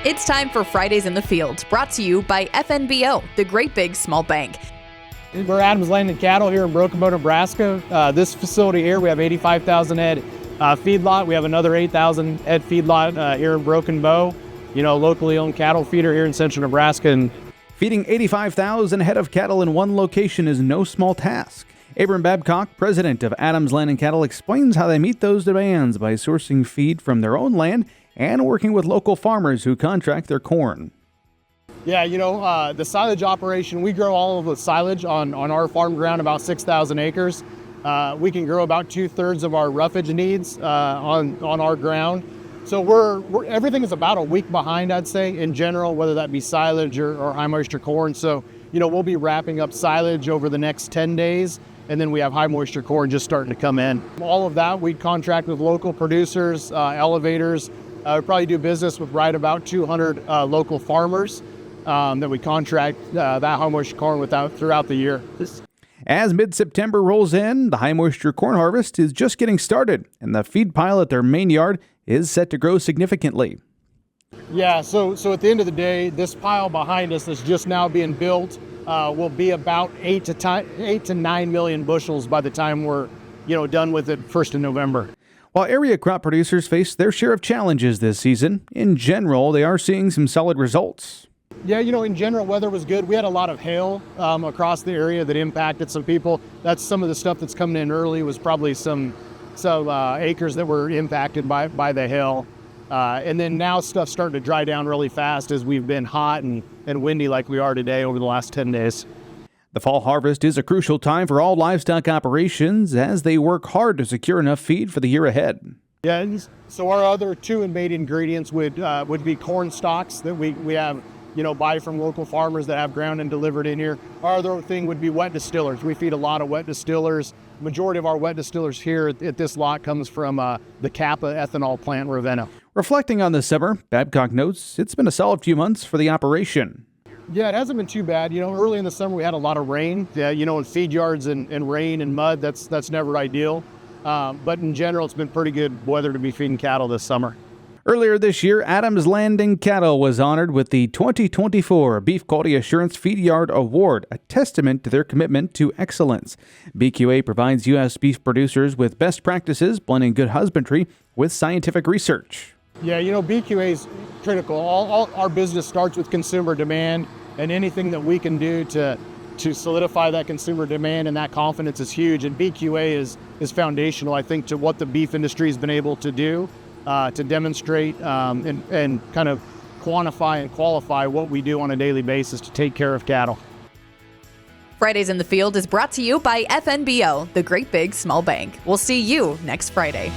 It's time for Fridays in the Field, brought to you by FNBO, the Great Big Small Bank. We're Adams Land Cattle here in Broken Bow, Nebraska. This facility here, we have 85,000 head feedlot. We have another 8,000 head feedlot here in Broken Bow. Locally owned cattle feeder here in central Nebraska. And feeding 85,000 head of cattle in one location is no small task. Abram Babcock, president of Adams Land and Cattle, explains how they meet those demands by sourcing feed from their own land and working with local farmers who contract their corn. Yeah, the silage operation, we grow all of the silage on our farm ground, about 6,000 acres. We can grow about 2/3 of our roughage needs on our ground. So we're everything is about a week behind, I'd say, in general, whether that be silage or high moisture corn. So, we'll be wrapping up silage over the next 10 days. And then we have high moisture corn just starting to come in. All of that, we contract with local producers, elevators. We probably do business with right about 200 local farmers that we contract that high moisture corn throughout the year. As mid-September rolls in, the high moisture corn harvest is just getting started, and the feed pile at their main yard is set to grow significantly. Yeah, so at the end of the day, this pile behind us that's just now being built will be about 8 to 9 million bushels by the time we're done with it 1st of November. While area crop producers face their share of challenges this season, in general, they are seeing some solid results. Yeah, in general, weather was good. We had a lot of hail across the area that impacted some people. That's some of the stuff that's coming in early was probably some acres that were impacted by the hail. And then now stuff's starting to dry down really fast as we've been hot and windy like we are today over the last 10 days. The fall harvest is a crucial time for all livestock operations as they work hard to secure enough feed for the year ahead. Yeah, so our other two main ingredients would be corn stalks that we have, buy from local farmers that have ground and delivered in here. Our other thing would be wet distillers. We feed a lot of wet distillers. Majority of our wet distillers here at this lot comes from the Kappa ethanol plant in Ravenna. Reflecting on the summer, Babcock notes it's been a solid few months for the operation. Yeah, it hasn't been too bad. Early in the summer we had a lot of rain. Yeah, in feed yards and rain and mud, that's never ideal. But in general, it's been pretty good weather to be feeding cattle this summer. Earlier this year, Adams Land and Cattle was honored with the 2024 Beef Quality Assurance Feed Yard Award, a testament to their commitment to excellence. BQA provides U.S. beef producers with best practices, blending good husbandry with scientific research. Yeah, BQA is critical. All our business starts with consumer demand, and anything that we can do to solidify that consumer demand and that confidence is huge. And BQA is foundational, I think, to what the beef industry has been able to do to demonstrate and kind of quantify and qualify what we do on a daily basis to take care of cattle. Fridays in the Field is brought to you by FNBO, the Great Big Small Bank. We'll see you next Friday.